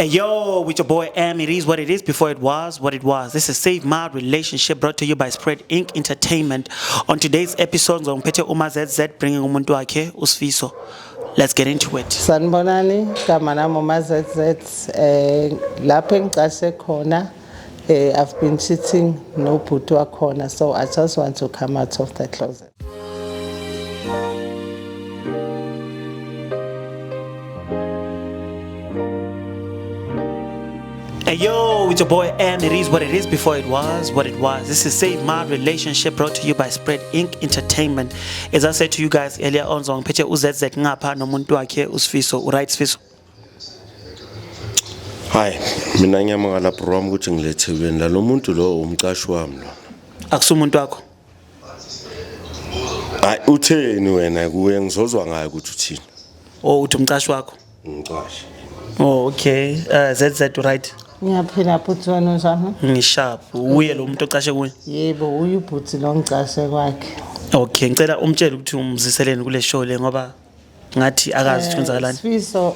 Hey yo, with your boy M, it is what it is before it was what it was. This is Save My Relationship brought to you by Spread Inc. Entertainment. On today's episode, ngiphethe uMaZZ bringing umuntu wakhe uSifiso. Let's get into it. Sanibonani, gama nami uMaZZ lapho engicashe khona I've been cheating nobhuti wakhona, so I just want to come out of the closet. Hey yo, it's your boy M. It is what it is before it was what it was. This is Save My Relationship brought to you by Spread Inc. Entertainment. As I said to you guys earlier on, ngiphethe uZZ ngapha nomuntu wakhe uSifiso. Right, Sifiso? Hi, mina ngiyamangala program ukuthi ngilethelweni la lo muntu lo umcashi wami lo. Akusumuntu wakho. Hayi utheni wena kuwe ngizozwa ngayo ukuthi uthini? Oh, uthi umcashi wakho. Umcashi. Oh, okay. ZZ right. Ngiyaphila bhuti wena njani? Ngisharp. Uye lo muntu ocashe kuwe. Yebo, uyu bhuti lo ngicashe kwakhe. Okay, ngicela umtshele ukuthi umziseleni kule show le ngoba ngathi akazi ukuthi kwenzakalani. Sifiso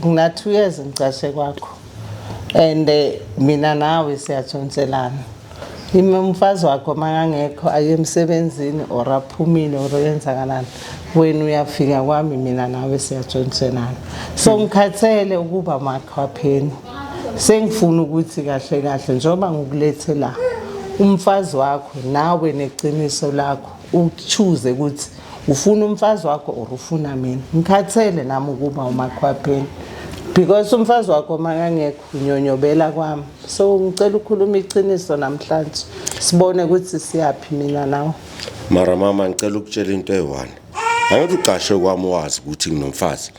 ngina 2 years ngicashe kwakho. And mina nawe siyatshontshelana. Umfazi wakho makangekho aye emsebenzini or aphumile or yenzakalani, wena uyafika kwami mina nawe siyatshontshelana. So ngikhathele ukuba makhapheni. Sengifuna ukuthi kahle kahle njoba ngikulethe la umfazi wakho nawe neqiniso lakho uchoose ukuthi ufuna umfazi wakho or ufuna mina. Ngikhathele nami ukuba umakhwapheni because umfazi wakho makangekho unyonyobela kwami. So ngicela ukukhuluma iqiniso namhlanje sibone ukuthi siyapi mina nawe. Mara mama ngicela ukutshela into eyi1. Angithi uqashe kwami wazi ukuthi nginomfazi.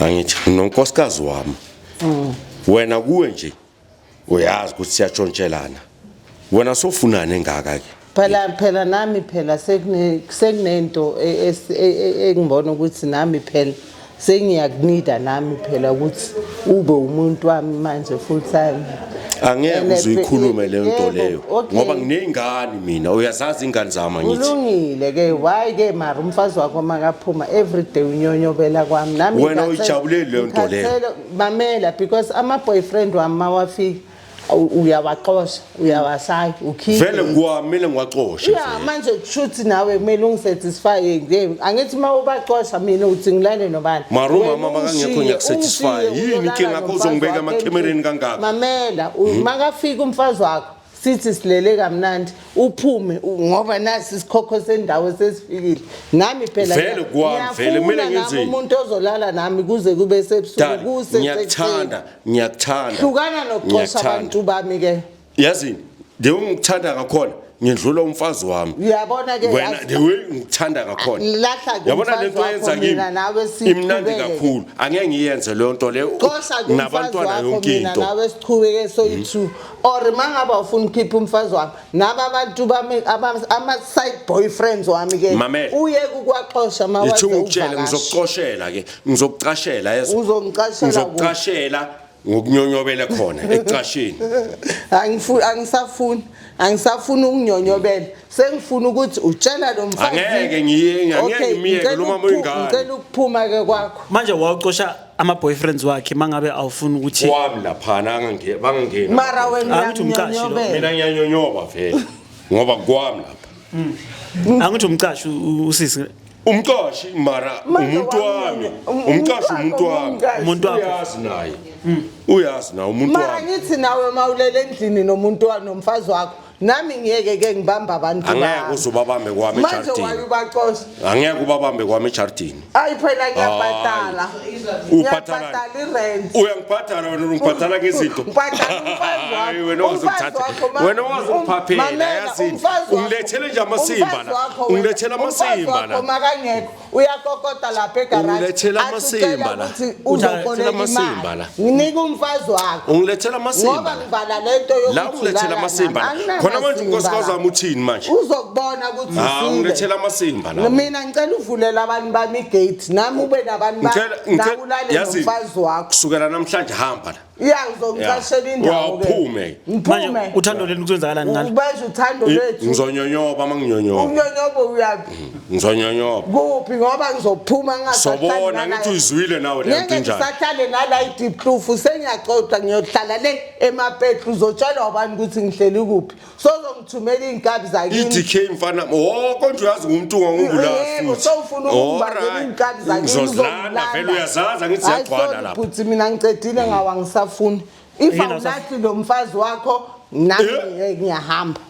Angithi nonkosikazi wami. Wena kuwe nje uyazi ukuthi siyatshontselana. Wena sofunana engaka ke? Phela nami phela sekunento engibona ukuthi nami phela sengiyakunida nami phela ukuthi ube umuntu wami manje full time. Angeke uzikhulume le nto leyo ngoba nginengane mina uyazazi ingane zami ngithi. Ulungile ke why ke mara umfazi wakho makaphuma every day unyonyobela kwami nami wena uyijabuleli le nto leyo. Mamela because ama boyfriend wami mawafika uyawaxosha uyawasaya ukhipha vele kwamele ngiwaxoshe yeah manje kushuthi nawe kumele ungisatisfy nje angithi mawubaxosha mina uthi ngilale nobani maruma mama kangekho ngiyakusatisfy yini inkinga yakho uzongibeka emakemereni kangaka. Mamela makafika umfazi wakho sithi silele kamnandi uphume ngoba nasi isikhokho sendawo sesifikile nami phela vele kwami vele kumele ngenzeni umuntu ozolala nami kuze kube sebusuku kuse ngiyakuthanda hlukana nokuxosha abantu bami ke yazini de ungithanda ngakhona ngidlula umfazi wami uyabona ke wena de ngithanda ngakhona yabona lento yenza kimi imnandi kakhulu angeke ngiyenze le nto le nabantwana yonke into nawe sichubeke soyi2 or mangaba ufuna ukhipha umfazi wami naba abantu bami ama side boyfriends wami ke uye ukwaxosha mawazi ukutshela ngizokuxoshela ke ngizokuqashela yezo uzokuqashela ngokunyonyobela khona eqashini. Angisafuni ukunyonyobela sengifuna ukuthi utshela lo mfazi angeke ngiyeke lo mama uyingane ngicela ukuphuma ke kwakho Manje wawuxosha ama boyfriends wakhe mangabe awufuni ukuthi wami lapha bangangena mara wena ngiyanyonyobela mina ngiyanyonyoba vele ngoba kwami lapha angithi umcashi usisi umcashi mara umuntu wami umcashi umuntu wakho uyazi naye umuntu wami mara ngithi nawe mawulele endlini nomuntu nomfazi wakho nami ngiyeke ke ngibamba abantu angeke uzobabambe kwami ejardini manje wayibaxosha angeke ubabambe kwami ejardini ayi phela ngiyabhatala ubhatala irent uyangibhatala wena ungibhatala ngezinto hayi wena ukuphaphela yazini ungilethele nje amasimba la ungilethele amasimba la makangekho uyakokota lapha egarage ungilethele amasimba la uzokholeka amasimba la nginika umfazi wakho ungilethele amasimba ngoba ngivala lento yokuthi la ungilethele amasimba khona manje unkosikazi wami uthini manje uzokubona ukuthi usile ungilethele amasimba la mina ngicela uvulela abantu bami igate nami ube nabantu bami nawulale nomfazi wakho kusukela namhlanje hamba la Ya uzongicashela indawo ke. Waphume. Ngiphume. Uthando leni kwenzakalani ngalo? Ubenza uthando lethu. Ngizonyonyoba manginyonyoba. Unyonyobo uyaphi? Ngizonyonyoba. Kuphi ngoba ngizophuma ngasahlala. Sobona ngithi uyizwile nawe le nto njani. Ngisahlale nala iDiplufu sengiyaxoxa ngiyohlala le eMapetru uzotshelwa abantu ukuthi ngihleli kuphi. Sozongithumela inkabi zakini. iDK mfana konje uyazi ngumuntu ngongubulala futhi. Yebo sowufuna ukubambela inkabi zakini. Ngizozilanda vele uyazazi ngithi siyagcwala lapha. Futhi mina ngicedile ngawa ngisafuni. If awulathi lo mfazi wakho nami ngiyahamba.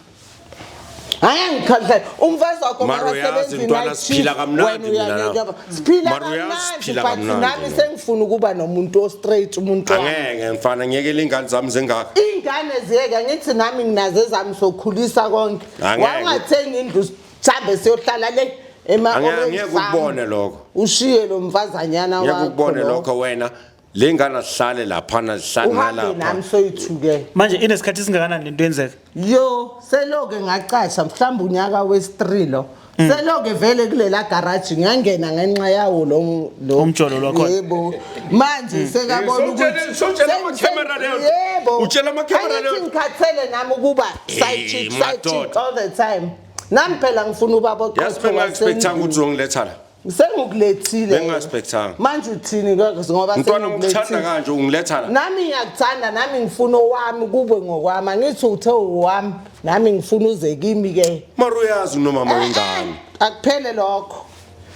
Haya ngikhahle umfazi wakho makasebenzi intwana siphila kamnandi mina. Siphila kamnandi nami sengifuna ukuba nomuntu o straight umuntu wami. Angeke mfana ngiyekele ingane zami zengaka. Ingane ziyeke ngithi nami nginaze zami sokhulisa konke. Wangathenga indlu thambe siyohlala le Angeke ukubone lokho. Ushiye lo mfazanyana wakho. Ngeke ukubone lokho wena. Lengane sihlale lapha sihlale nalapha. Nami soyithuke. Manje inesikhathi singakanani lento yenzeka? Yo, seloke ngaqasha mhlawumbe unyaka wesi3 lo. Seloke vele kulela garage ngiyangena ngenxa yawo lo umjolo lokho. Yebo. Manje sekabona ukuthi utshela ama camera leyo. Yebo. Utshela ama camera leyo. Ngikhathele nami ukuba side chick all the time. Nami phela ngifuna ubaba oqotho. Yasibenga expectanga ukuthi uzongiletha la. Sengikulethile. Bengaspektanga. Manje uthini ngoba Mntwana ngikuthanda kanje ungiletha la. Nami ngiyakuthanda nami ngifuna owami kube ngokwami. Ngithi uthe owami nami ngifuna uze kimi ke. Mara uyazi nomama wengane. Akuphele lokho.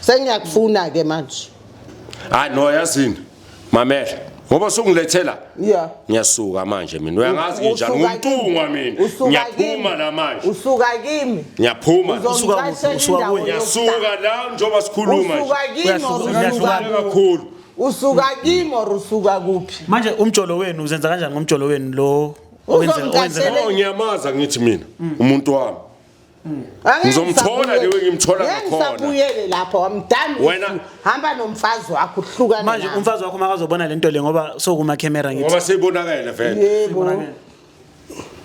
Sengiyakufuna ke manje. Hayi no yazini. Mamela. Ngoba sungilethela. Yeah. Ngiyasuka manje mina. Uyangazi njani ngumntungwa mina. Ngiyaphuma la manje. Usuka kimi. Ngiyaphuma. Usuka kuwe. Ngiyasuka la njoba sikhuluma nje. Usuka kimi kakhulu. Usuka kimi or usuka kuphi? Manje umjolo wenu uzenza kanjani ngomjolo wenu lo owenza ngiyamaza ngithi mina umuntu wami. Ngizomthola lewe ngimthola ngakhona. Ngisabuyele lapha wamdani. Wena hamba nomfazi wakho uhlukana. Manje umfazi wakho makazobona lento le ngoba sokuma camera ngithi. Ngoba seyibonakala vele. Yebo.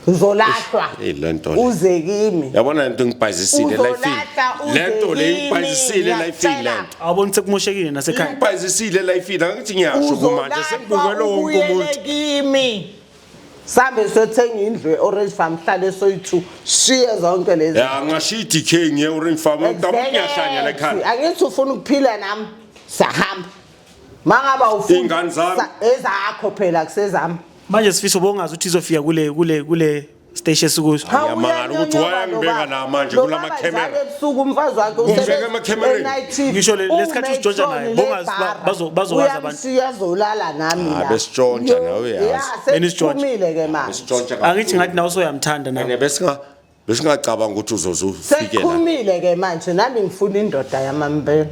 Uzolahlwa. Lento. Uze kimi. Yabona lento ngibhayizisile life. Lento le ngibhayizisile life lento. Awubona sekumoshekile nasekhaya. Ngibhayizisile life ngikuthi ngiyasho kumanje sekubukela wonke umuntu. Kimi. Sambe sothenga indlu eOrange Farm hlale soyi2 shiye zonke lezi. Ya ngashiya iDK ngeOrange Farm ngidaba ngiyahlanya la ekhaya. Angithi ufuna ukuphila nami sahamba. Mangaba ufuna ingane zami ezakho phela kusezami. Manje sifisa ubongazi ukuthi izofika kule station esikuso. Ngiyamangala ukuthi wayangibeka la manje kulama camera. Ebusuku umfazi wakhe usebenza. Ngisho lesikhathi usijonja naye bongazi bazowazi abantu. Uyazolala nami la. Besijonja nawe yazi. Beniphumile ke manje. Angithi ngathi nawe soyamthanda nawe. Besingacabanga ukuthi uzozufikela. Sekuphumile ke manje nami ngifuna indoda yamambele.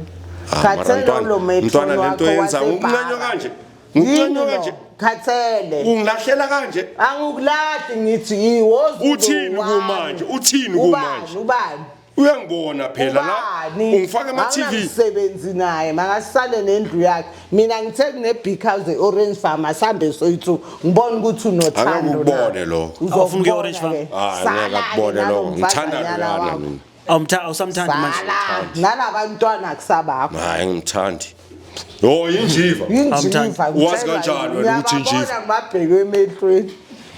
Khathele lo mntwana lento yenza ukunqanywa kanje. Ukunqanywa kanje. Khathele. Ungilahlela kanje. Angikulahli ngithi yiwozu. Uthini kumanje? Uthini kumanje? Ubani? Uyangibona phela la. Ungifaka ama TV. Ngisebenzi naye makasale nendlu yakhe. Mina ngithe kune big house eOrange Farm asambe soyi2 ngibona ukuthi unothando. Akubone lo. Awufuna ke orange farm. Ngeke akubone lo. Ngithanda lana mina. Awusamthandi manje. Nalabantwana kusabakho. Hayi ngimthandi. Oh injiva. Injiva. Wazi kanjani wena ukuthi injiva? Ngiyabona ngibabheke emetrweni.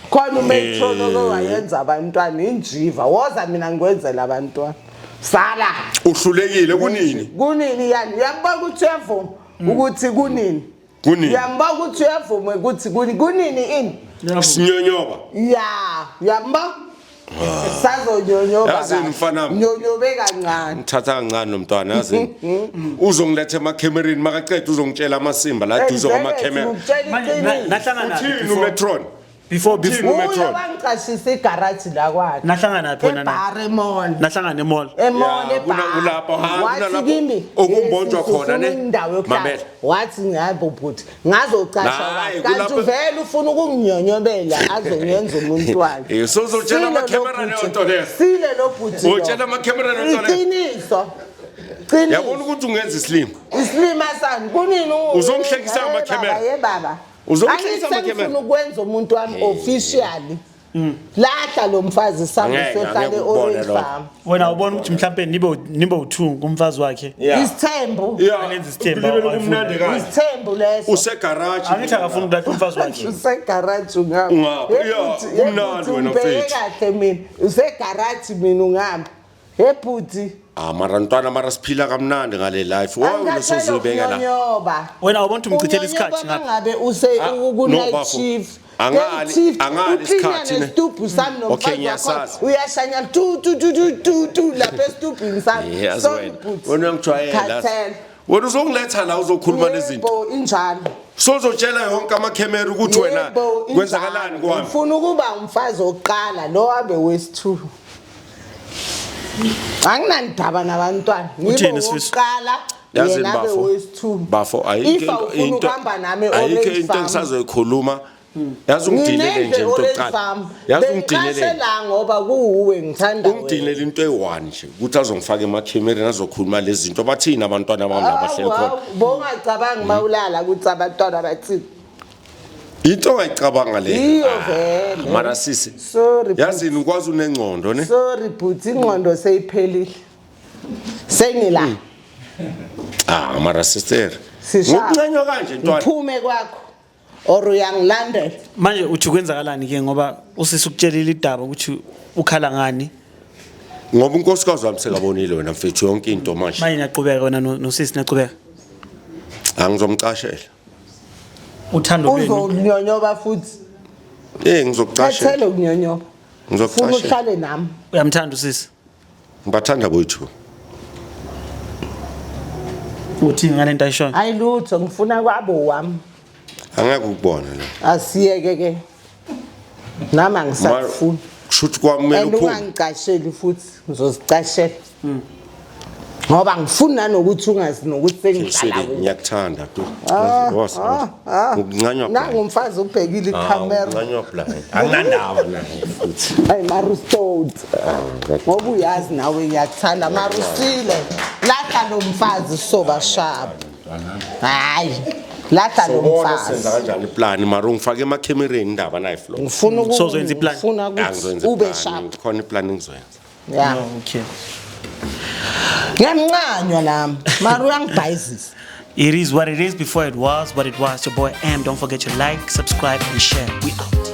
Khona umetro lo wayenza abantwana injiva. Woza mina ngikwenzela abantwana. Sala. Uhlulekile kunini? Kunini yani uyabona ukuthi uyavuma ukuthi kunini? Kunini? Uyabona ukuthi uyavuma ukuthi kunini ini? Sinyonyoba. Ya, uyabona? Sazonyonyoba. Yazi mfana. Nyonyobe kancane. Ngithatha kancane nomntwana yazi. Uzongiletha emacamereni makaqeda uzongitshela amasimba la duze kwamacamera. Nahlangana nathi umetron. Before uyo bangicashisa igarage la kwakhe. Nahlangana phona na. Bar mall. Nahlangana emall. Emall ebar. Kulapha Wathi kimi okumbonjwa khona ne. Mamela. Wathi ngabo bhuti ngazocasha kanti vele ufuna ukunginyonyobela azonyenza umuntu wakhe. Sozotshela amacamera lento leyo. Sile lo bhuti. Utshela amacamera lento leyo. Iqiniso. Yabona ukuthi ungenza islim. Islim asani kunini uzongihlekisa amacamera. Ye baba. Uzongihlekisa amacamera. Angifuna ukwenza umuntu wami officially. lahla lo mfazi sami Angeke, sohlale angeke ukubone Orange lokho. Farm wena ubona ukuthi mhlambe nibe u2 kumfazi wakhe isithembu Angenza isithembu, Ukulibele awufuni. kumnandi kahle. isithembu leso Usegarage. angithi akafuni ukulahla umfazi wakhe usegarage Ungaphi? Yeah, umnandi wena mfethu. kahle mina usegarage mina ungami hebhuti Mara ntwana mara siphila kamnandi ngale life. Wow lesozibeka la. ukunyoba wena awubona ukuthi umchithela isikhathi ngapha ngabe use ku no, night bafo. shift Angali isikhathi ne. nesitubhu sami Okay, nomfazi ngiyasazi. wakho uyashanya tu lapha esitubhini sami Yes So, wena. bhuti. Wena ngijwayela. Khathele. Wena uzongiletha la uzokhuluma lezinto. Yebo, injalo Sozotshela yonke amakhemera ukuthi wena Yebo, kwenzakalani injalo. kwami. Ngifuna ukuba umfazi oqala lo wabe wesi2 anginandaba nabantwana Uthini, ngibo Sifiso? oqala Yazi yena abe bafo. wesi2 Bafo If awufuna ukuhamba nami ayike Orange into Farm engisazoyikhuluma. Yazi ungidilele nje into yokuqala. Yazi ungidilele. la ngoba kuuwe ngithanda Ungidilele into eyi1 nje ukuthi azongifaka emakhemereni azokhuluma lezi zinto bathini abantwana bami labahleli khona. bongacabangi mawulala ukuthi abantwana bathini Into ongayicabanga le. Iyo vele. Mara sisi. Sorry, Yazi nikwazi unengcondo ne? sorry but ingqondo seyiphelile sengila Mara sister. Sishaya. Ngokuncanywa kanje ntwana. Ngiphume kwakho or uyangilandela manje uthi kwenzakalani ke ngoba usisi ukutshelile idaba ukuthi ukhala ngani Ngoba unkosikazi wami sekabonile wena mfethu yonke into manje. manje niyaqhubeka wena nosisi niyaqhubeka Angizomcashela. uthando lwenu uzonyonyoba futhi Ngizokucashela. Kathele ukunyonyoba funa Ngizokucashela. uhlale nami uyamthanda usisi Ngibathanda boyithu. uthi ngalento ayishoyo ayilutho ngifuna kwabo wami Angeke ukubona la. asiyeke ke nami angisafuni Kushuthi kwami kumele and uphume. ungangicasheli futhi ngizozicashela ngoba ngifuni nanokuthi ungazi nokuthi sengihlala Sele kuphi. ngiyakuthanda tu. Wazi. Ngokuncanywa. Nangumfazi ubhekile ikhamera Ngokuncanywa blind. Anginandaba naye futhi. hayi marustot ngoba uyazi nawe ngiyakuthanda marusile lahla lo mfazi soba sharp hayi lahla lo Ubona senza mfazi kanjani iplan mara ungifake emakhemereni indaba nayi flow. ngifuna Sozoyenza iplan? ngifuna ukuthi ube sharp Khona iplan engizoyenza. yeah okay ngiyamncanywa nami mara uyangibhayizisa it is what it is before it was what it was your boy M don't forget to like subscribe and share we out